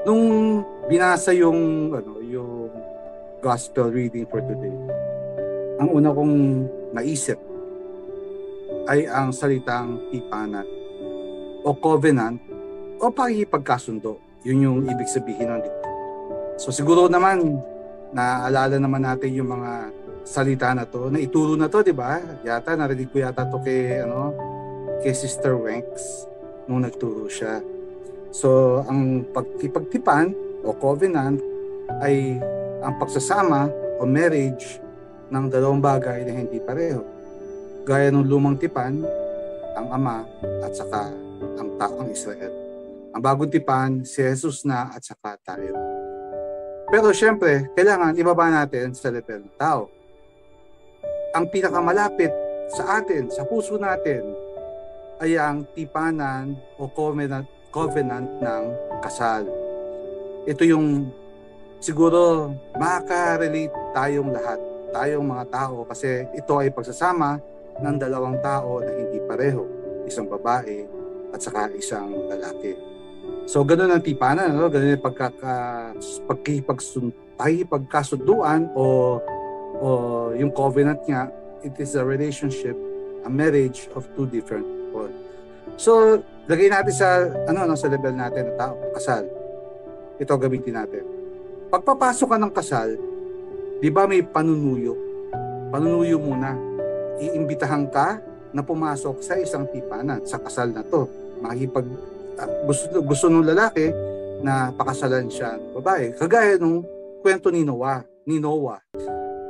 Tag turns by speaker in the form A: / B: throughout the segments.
A: Nung binasa yung gospel reading for today, ang una kong naisip ay ang salitang tipanan o covenant o pakikipagkasundo. Yun yung ibig sabihin ng dito. So siguro naman naalala naman natin yung mga salita na to, na ituro na to, di ba? Yata narinig ko yata to kay Sister Wenks nung nagturo siya. So ang pagkipagtipan o covenant ay ang pagsasama o marriage ng dalawang bagay na hindi pareho. Gaya ng lumang tipan, ang Ama at saka ang taong Israel. Ang bagong tipan, si Jesus na at saka tayo. Pero syempre, kailangan ibaba natin sa level ng tao. Ang pinakamalapit sa atin, sa puso natin, ay ang tipanan o covenant ng kasal. Ito yung siguro makaka-relate tayong lahat, tayong mga tao, kasi ito ay pagsasama ng dalawang tao na hindi pareho, isang babae at saka isang lalaki. So ganun ang tipanan, no? Ganun yung pagkakasunduan o yung covenant nga. It is a relationship, a marriage of two different people. So lagay natin sa sa level natin ng tao, kasal. Ito gamitin natin. Pagpapasok ka ng kasal, di ba may panunuyo? Panunuyo muna. Iimbitahan ka na pumasok sa isang tipanan, sa kasal na to. Gusto ng lalaki na pakasalan siya ng babae. Kagaya nung kwento ni Noah,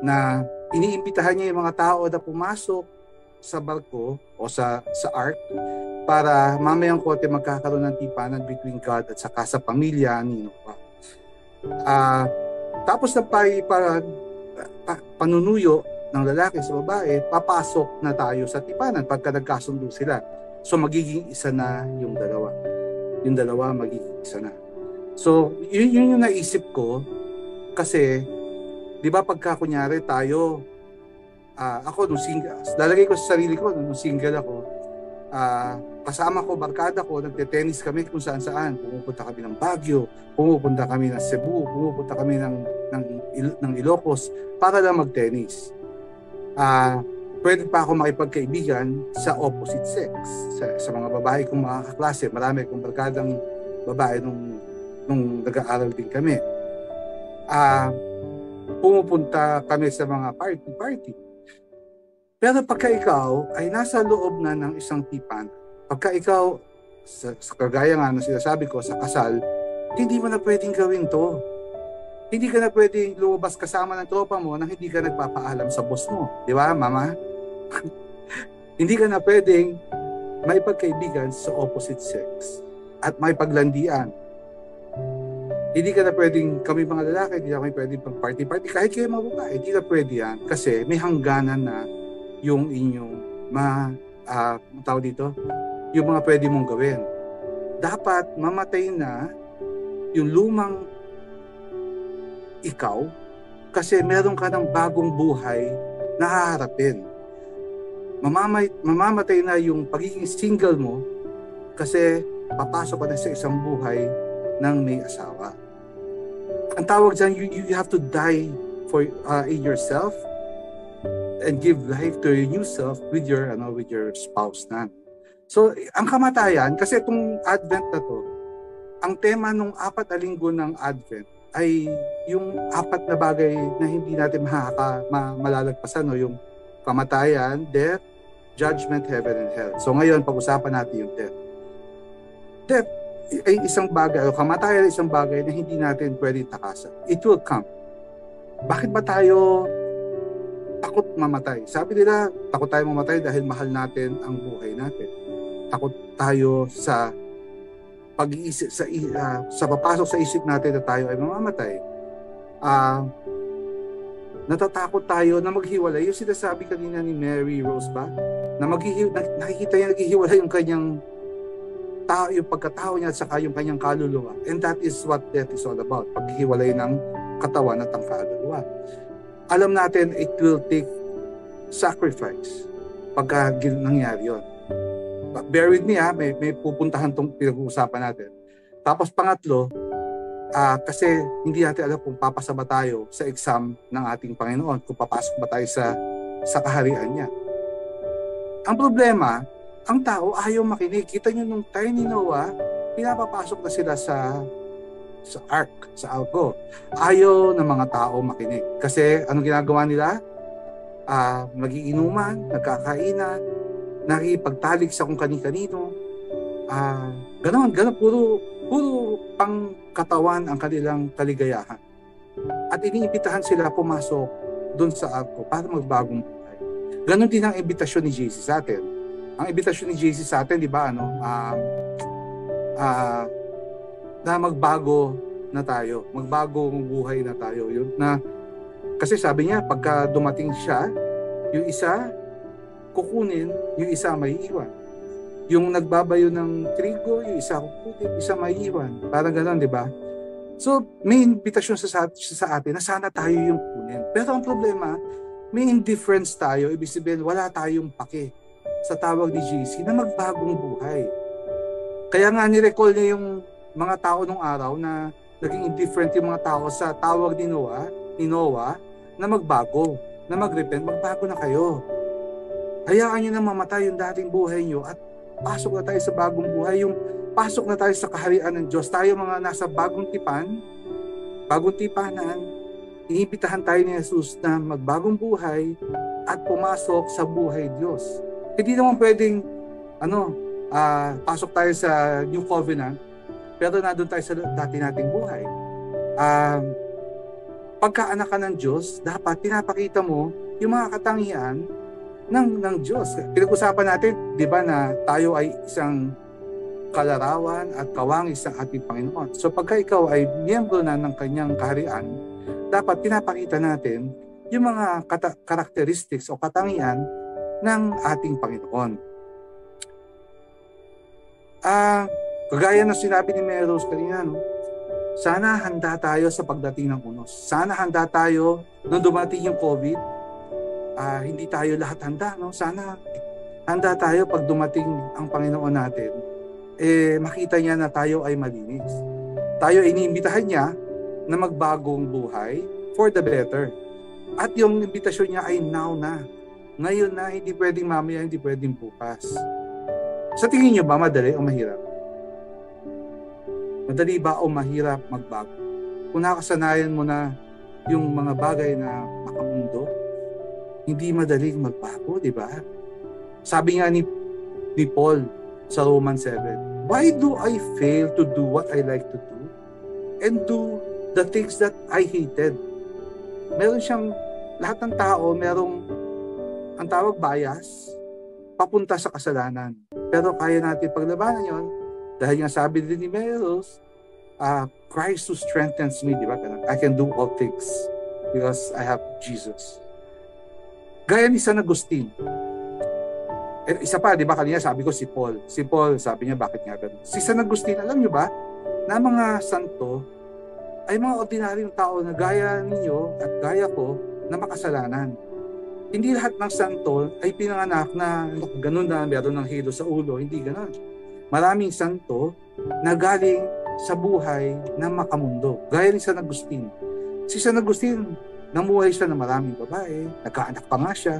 A: na iniimbitahan niya yung mga tao na pumasok sa barko o sa ark para mamayang kote magkakaroon ng tipanan between God at saka sa pamilya ni Noah. Tapos na panunuyo ng lalaki sa babae, papasok na tayo sa tipanan pagka nagkasundo sila. So magiging isa na yung dalawa. Yung dalawa magiging isa na. So yun yung naisip ko kasi di ba pagka kunyari tayo, ako nung single, lalagay ko sa sarili ko nung single ako, kasama ko, barkada ko, nagte-tennis kami kung saan-saan. Pumupunta kami ng Baguio, pumupunta kami ng Cebu, pumupunta kami ng Ilocos para lang mag-tennis. Pwede pa ako makipagkaibigan sa opposite sex, sa mga babae kong mga kaklase. Marami akong barkadang babae nung nag-aaral din kami. Pumupunta kami sa mga party. Pero pagka ikaw ay nasa loob na ng isang tipan, pagka ikaw, sa kagaya nga na sinasabi ko, sa kasal, hindi mo na pwedeng gawin to. Hindi ka na pwedeng lumabas kasama ng tropa mo nang hindi ka nagpapaalam sa boss mo. Di ba, mama? Hindi ka na pwedeng maipagkaibigan sa opposite sex at maipaglandian. Hindi ka na pwedeng, kami mga lalaki, hindi na kami pwedeng pag-party. Kahit kayo mga babae, hindi na pwede yan kasi may hangganan na yung inyong tawag dito, yung mga pwede mong gawin. Dapat mamatay na yung lumang ikaw kasi meron ka ng bagong buhay na haharapin. Mamamatay na yung pagiging single mo kasi papasok ka na sa isang buhay ng may asawa. Ang tawag dyan, you have to die for in yourself and give life to your new self with your spouse na. So, ang kamatayan, kasi itong Advent na to, ang tema nung 4 na linggo ng Advent ay yung 4 na bagay na hindi natin malalagpasan, no? Yung kamatayan, death, judgment, heaven, and hell. So ngayon, pag-usapan natin yung death. Death ay isang bagay, o kamatayan ay isang bagay na hindi natin pwedeng takasan. It will come. Bakit ba tayo takot mamatay? Sabi nila, takot tayo mamatay dahil mahal natin ang buhay natin. Takot tayo sa pag-iisip, sa papasok sa isip natin na tayo ay mamamatay. Natatakot tayo na maghiwalay. Yung sinasabi kanina ni Mary Rose ba? Na nakikita niya naghihiwalay yung kanyang tao, yung pagkatao niya at saka yung kanyang kaluluwa. And that is what death is all about. Paghihiwalay ng katawan at ang kaluluwa. Alam natin, it will take sacrifice pagka nangyari yun. But bear with me, may pupuntahan tong pinag-uusapan natin. Tapos pangatlo, Kasi hindi natin alam kung papasa ba tayo sa exam ng ating Panginoon, kung papasok ba tayo sa kaharian niya. Ang problema, ang tao ayaw makinig. Kita nyo nung tayo ni Noah, pinapapasok na sila sa ark, sa arko. Ayaw ng mga tao makinig. Kasi anong ginagawa nila? Magiinuman, nagkakainan, nakikipagtalik sa kung kani-kanino. Ganon, puro pangkatawan ang kanilang kaligayahan. At iniimbitahan sila pumasok doon sa arko para magbagong buhay. Ganon din ang imbitasyon ni Jesus sa atin. Ang imbitasyon ni Jesus sa atin, di ba, na magbago na tayo, magbagong buhay na tayo. Yun na, kasi sabi niya, pagka dumating siya, yung isa kukunin, yung isa may iwan. Yung nagbabayo ng trigo, yung isa kukunin, isa may iwan. Parang gano'n, di ba? So, may invitasyon sa atin na sana tayo yung kunin. Pero ang problema, may indifference tayo. Ibig sabihin, wala tayong pake sa tawag ni JC na magbagong buhay. Kaya nga nirecall niya yung mga tao nung araw na naging indifferent yung mga tao sa tawag ni Noah na magbago, na magrepent, magbago na kayo. Hayaan nyo na mamatay yung dating buhay nyo at pasok na tayo sa bagong buhay, yung pasok na tayo sa kaharian ng Diyos. Tayo mga nasa bagong tipanan, iniimbitahan tayo ni Jesus na magbagong buhay at pumasok sa buhay Diyos. Hindi naman pwedeng pasok tayo sa New Covenant pero nandun tayo sa dati nating buhay. Pagkaanak ka ng Diyos, dapat pinapakita mo yung mga katangian ng Diyos. Pinag-usapan natin, di ba, na tayo ay isang kalarawan at kawangis ng ating Panginoon. So pagka ikaw ay miyembro na ng kanyang kaharian, dapat pinapakita natin yung mga characteristics o katangian ng ating Panginoon. Kagaya ng sinabi ni Meros kanina, sana handa tayo sa pagdating ng unos. Sana handa tayo nung dumating yung COVID. Hindi tayo lahat handa, no? Sana handa tayo pag dumating ang Panginoon natin. Makita niya na tayo ay malinis. Tayo ay iniimbitahan niya na magbagong buhay for the better. At yung imbitasyon niya ay now na. Ngayon na, hindi pwedeng mamaya, hindi pwedeng bukas. Sa tingin niyo ba madali o mahirap? Madali ba o mahirap magbago? Kung nakasanayan mo na yung mga bagay na makamundo, hindi madaling magbago, di ba? Sabi nga ni Paul sa Romans 7, why do I fail to do what I like to do and do the things that I hated? Meron siyang, lahat ng tao, merong, ang tawag bias, papunta sa kasalanan. Pero kaya natin paglabanan yon dahil nga sabi din ni Meros, Christ who strengthens me, di ba? I can do all things because I have Jesus. Gaya ni San Agustin. Isa pa, di ba, kanina sabi ko si Paul. Si Paul, sabi niya, bakit nga ganun? Si San Agustin, alam niyo ba, na mga santo ay mga ordinaryong tao na gaya ninyo at gaya ko na makasalanan. Hindi lahat ng santo ay pinanganak na ganun na meron ng hilo sa ulo. Hindi ganun. Maraming santo na galing sa buhay na makamundo. Gaya ni San Agustin. Si San Agustin, namuhay siya ng maraming babae, nagkaanak pa nga siya.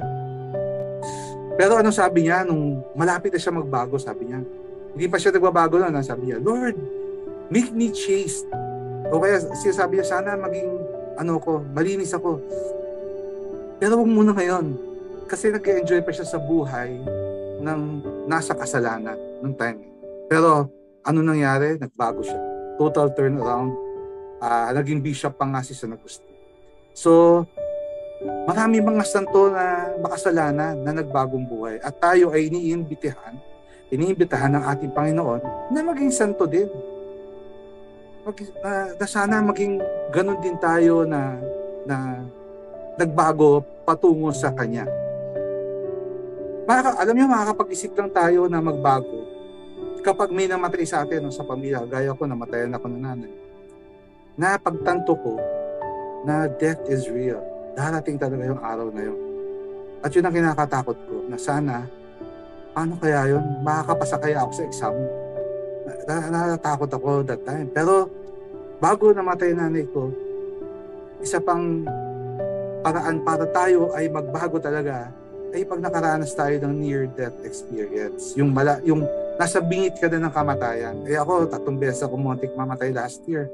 A: Pero ano sabi niya, nung malapit na siya magbago, sabi niya, hindi pa siya nagbabago na, sabi niya, Lord, make me chaste. O kaya sabi niya, sana maging, malinis ako. Pero huwag muna ngayon, kasi nag-enjoy pa siya sa buhay ng nasa kasalanan ng time. Pero ano nangyari? Nagbago siya. Total turnaround. Naging bishop pa nga si San Agustin. So, marami mga santo na makasalanan na nagbagong buhay at tayo ay iniimbitahan ng ating Panginoon na maging santo din. Na sana maging ganun din tayo na nagbago patungo sa Kanya. Alam niyo, makakapag-isip lang tayo na magbago kapag may namatay sa atin sa pamilya. Gaya ko, namatayan ako ng nanay. Napagtanto ko na death is real. Darating talaga yung araw na yun. At yun ang kinakatakot ko, na sana, paano kaya yun? Makakapasa kaya ako sa exam? Natatakot ako that time. Pero, bago namatay nanay ko, isa pang paraan para tayo ay magbago talaga ay pag nakaranas tayo ng near-death experience. Yung nasa bingit ka na ng kamatayan. Ako, 3 beses ako muntik mamatay last year.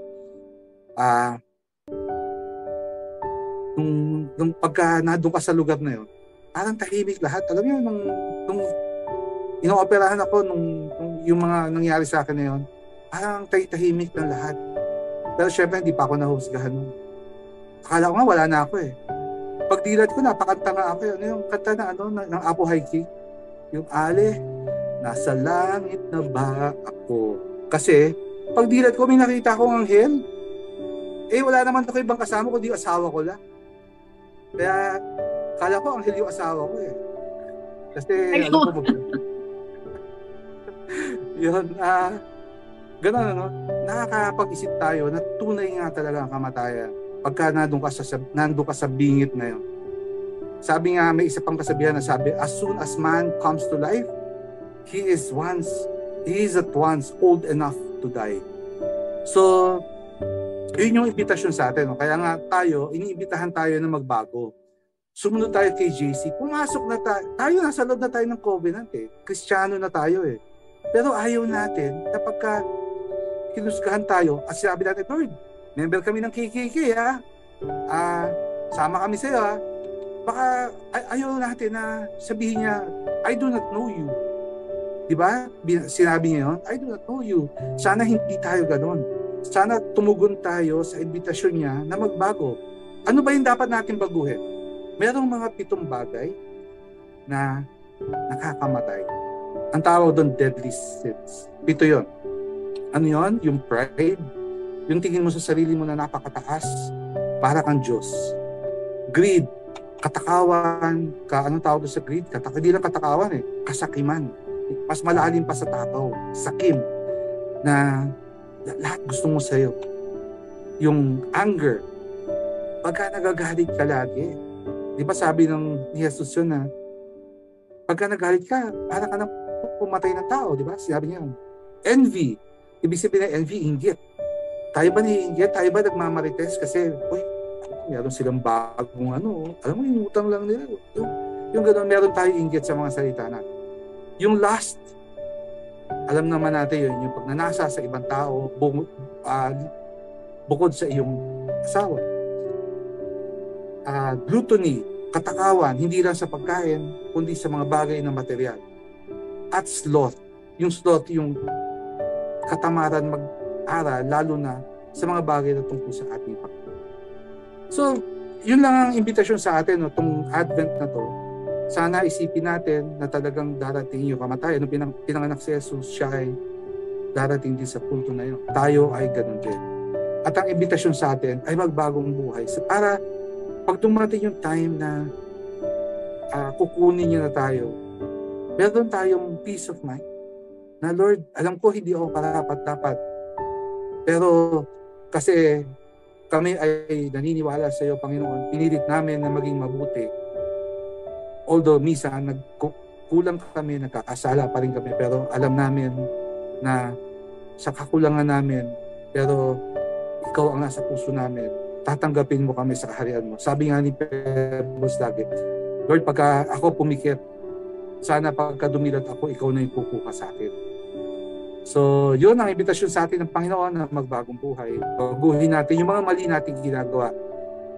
A: Nung pagka nandun ka sa lugar na yun, parang tahimik lahat. Alam mo yun, nung inooperahan ako, nung yung mga nangyari sa akin na yun, parang tahimik ng lahat. Pero syempre, hindi pa ako nahusgahan. Akala ko nga, wala na ako eh. Pagdilat ko, napakanta nga ako. Ano yung kanta ng Apo High King? Yung Ale, nasa langit na ba ako? Kasi, pagdilat ko, may nakita akong anghel. Wala naman ako ibang kasama, kundi asawa ko lang. Kaya, kala ko anghel yung asawa ko eh. Kasi, alam ko yun, gano'n, nakakapag-isip tayo na tunay nga talaga ang kamatayan. Pagka nandun ka sa bingit na yun. Sabi nga, may isa pang kasabihan na sabi, as soon as man comes to life, he is at once old enough to die. So, yun yung imbitasyon sa atin. No? Kaya nga iniimbitahan tayo na magbago. Sumunod tayo kay JC. Pumasok na tayo nasa loob na tayo ng covenant eh. Kristiyano na tayo eh. Pero ayaw natin na pagka kinusgahan tayo at sinabi natin, Lord, member kami ng KKK ha. Sama kami sa'yo ha. Baka ayaw natin na sabihin niya, I do not know you. Diba? Sinabi niya yun, I do not know you. Sana hindi tayo ganon. Sana tumugon tayo sa imbitasyon niya na magbago. Ano ba yung dapat natin baguhin? Merong mga 7 bagay na nakakamatay. Ang tawag doon, deadly sins. 7 yun. Ano yun? Yung pride, yung tingin mo sa sarili mo na napakataas, para kang Diyos. Greed, katakawan, anong tawag doon sa greed? Hindi lang katakawan eh, kasakiman. Mas malalim pa sa takaw, sakim, na lahat gusto mo sa'yo. Yung anger, pagka nagagalit ka lagi, di ba sabi ni Jesus yun na, pagka nagalit ka, para ka na pumatay ng tao, di ba? Sinabi niya, envy, ibig sabihin na envy, inggit. Tayo ba naiinggit? Tayo ba nagmamarites? Kasi, meron silang bagong alam mo, yung utang lang nila. Yung gano'n, meron tayo inggit sa mga salita na. Yung lust, alam naman natin yun, yung pagnanasa sa ibang tao, bukod sa iyong asawa. Gluttony, katakawan, hindi lang sa pagkain, kundi sa mga bagay na material. At sloth. Yung sloth, yung katamaran mag-aral, lalo na sa mga bagay na tungkol sa ating Panginoon. So, yun lang ang imbitasyon sa atin, no, itong Advent na to. Sana isipin natin na talagang darating yung kamatayan. Nung pinanganak si Jesus, siya ay darating din sa punto na yun. Tayo ay ganun din. At ang imbitasyon sa atin ay magbagong buhay. Para pag dumating yung time na kukunin niya na tayo, meron tayong peace of mind na, Lord, alam ko hindi ako karapat-dapat. Pero kasi kami ay naniniwala sa iyo, Panginoon, pinilit namin na maging mabuti. Although minsan kulang kami, nagkakasala pa rin kami, pero alam namin na sa kakulangan namin, pero ikaw ang nasa puso namin, tatanggapin mo kami sa kaharian mo. Sabi nga ni Pebbles lagi, Lord, pagka ako pumikit, sana pagka dumilat ako, ikaw na yung kukuha sa akin. So, yun ang imbitasyon sa atin ng Panginoon na magbagong buhay. Baguhin natin yung mga mali nating ginagawa.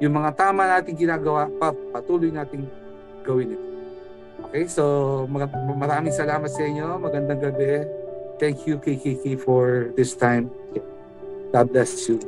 A: Yung mga tama nating ginagawa, patuloy nating gawin ito. Okay, so maraming salamat sa inyo. Magandang gabi. Thank you, KKK, for this time. God bless you.